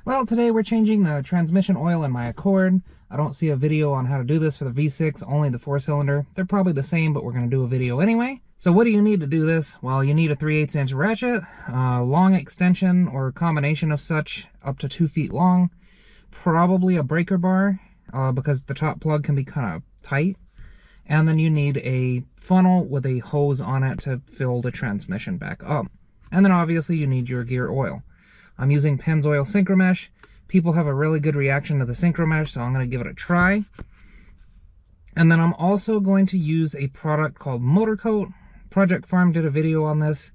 Well, today we're changing the transmission oil in my Accord. I don't see a video on how to do this for the V6, only the 4-cylinder. They're probably the same, but we're going to do a video anyway. So what do you need to do this? Well, you need a 3/8 inch ratchet, a long extension or combination of such up to 2 feet long, probably a breaker bar because the top plug can be kind of tight. And then you need a funnel with a hose on it to fill the transmission back up. And then obviously you need your gear oil. I'm using Pennzoil Synchromesh. People have a really good reaction to the Synchromesh, so I'm going to give it a try. And then I'm also going to use a product called Motorcoat. Project Farm did a video on this,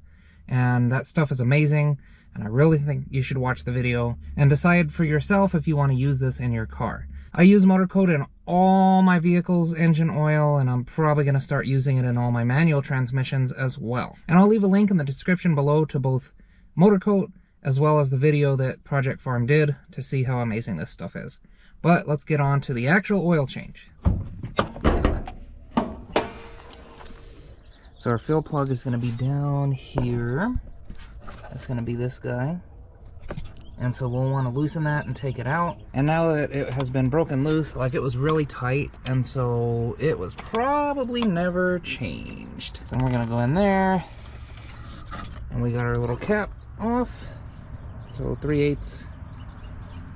and that stuff is amazing. And I really think you should watch the video and decide for yourself if you want to use this in your car. I use Motorcoat in all my vehicles' engine oil, and I'm probably going to start using it in all my manual transmissions as well. And I'll leave a link in the description below to both Motorcoat as well as the video that Project Farm did to see how amazing this stuff is. But let's get on to the actual oil change. So our fill plug is going to be down here. That's going to be this guy. And so we'll want to loosen that and take it out. And now that it has been broken loose, like it was really tight, and so it was probably never changed. So we're going to go in there, and we got our little cap off. So 3/8,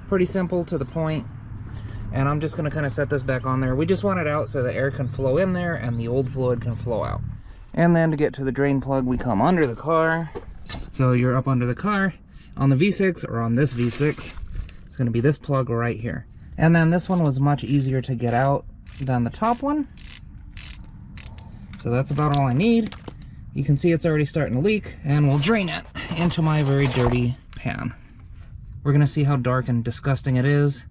pretty simple to the point. And I'm just gonna kind of set this back on there. We just want it out so the air can flow in there and the old fluid can flow out. And then to get to the drain plug, we come under the car. So you're up under the car on the V6 or on this V6. It's gonna be this plug right here. And then this one was much easier to get out than the top one. So that's about all I need. You can see it's already starting to leak, and we'll drain it into my very dirty pan. We're gonna see how dark and disgusting it is.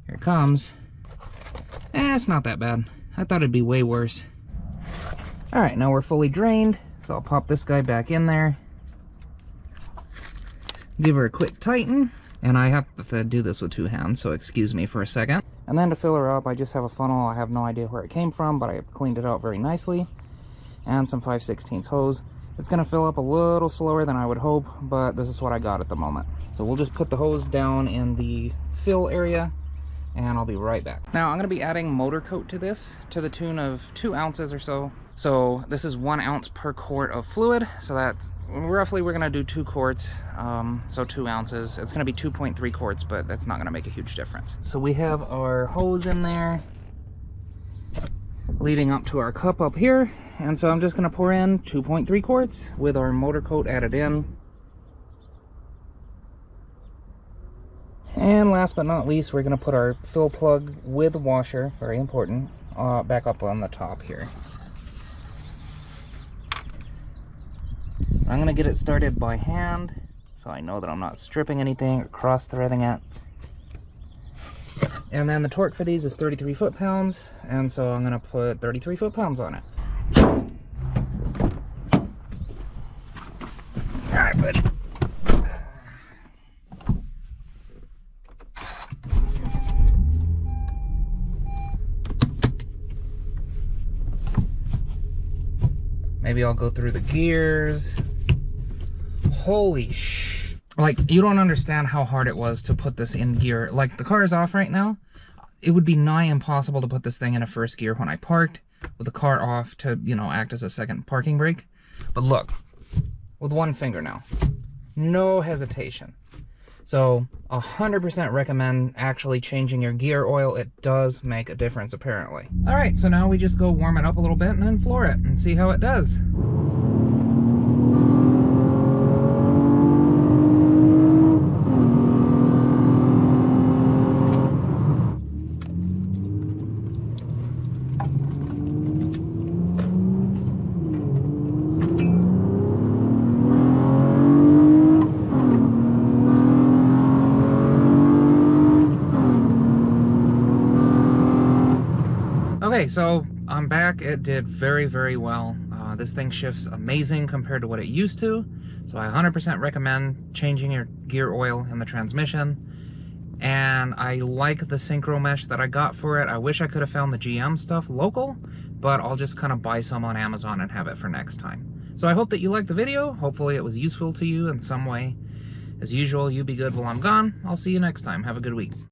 Here it comes. It's not that bad. I thought it'd be way worse. All right, now we're fully drained, so I'll pop this guy back in there. Give her a quick tighten, and I have to do this with 2 hands, so excuse me for a second. And then to fill her up, I just have a funnel. I have no idea where it came from, but I have cleaned it out very nicely. And some 5/16 hose. It's going to fill up a little slower than I would hope, but this is what I got at the moment. So we'll just put the hose down in the fill area, and I'll be right back. Now I'm going to be adding Motorcoat to this to the tune of 2 ounces or so. So this is 1 ounce per quart of fluid, so that's roughly we're going to do 2 quarts, so 2 ounces. It's going to be 2.3 quarts, but that's not going to make a huge difference. So we have our hose in there leading up to our cup up here, and so I'm just going to pour in 2.3 quarts with our Motorcoat added in. And last but not least, we're going to put our fill plug with washer, very important, back up on the top here. I'm going to get it started by hand, so I know that I'm not stripping anything or cross-threading it. And then the torque for these is 33 foot-pounds, and so I'm going to put 33 foot-pounds on it. All right, buddy. Maybe I'll go through the gears. Holy sh... Like, you don't understand how hard it was to put this in gear. Like, the car is off right now. It would be nigh impossible to put this thing in a first gear when I parked with the car off to, you know, act as a second parking brake. But look, with 1 finger now. No hesitation. So, 100% recommend actually changing your gear oil. It does make a difference, apparently. All right, so now we just go warm it up a little bit and then floor it and see how it does. Okay, so I'm back. It did very, very well. This thing shifts amazing compared to what it used to. So I 100% recommend changing your gear oil in the transmission. And I like the Synchromesh that I got for it. I wish I could have found the GM stuff local, but I'll just kind of buy some on Amazon and have it for next time. So I hope that you liked the video. Hopefully it was useful to you in some way. As usual, you be good while I'm gone. I'll see you next time. Have a good week.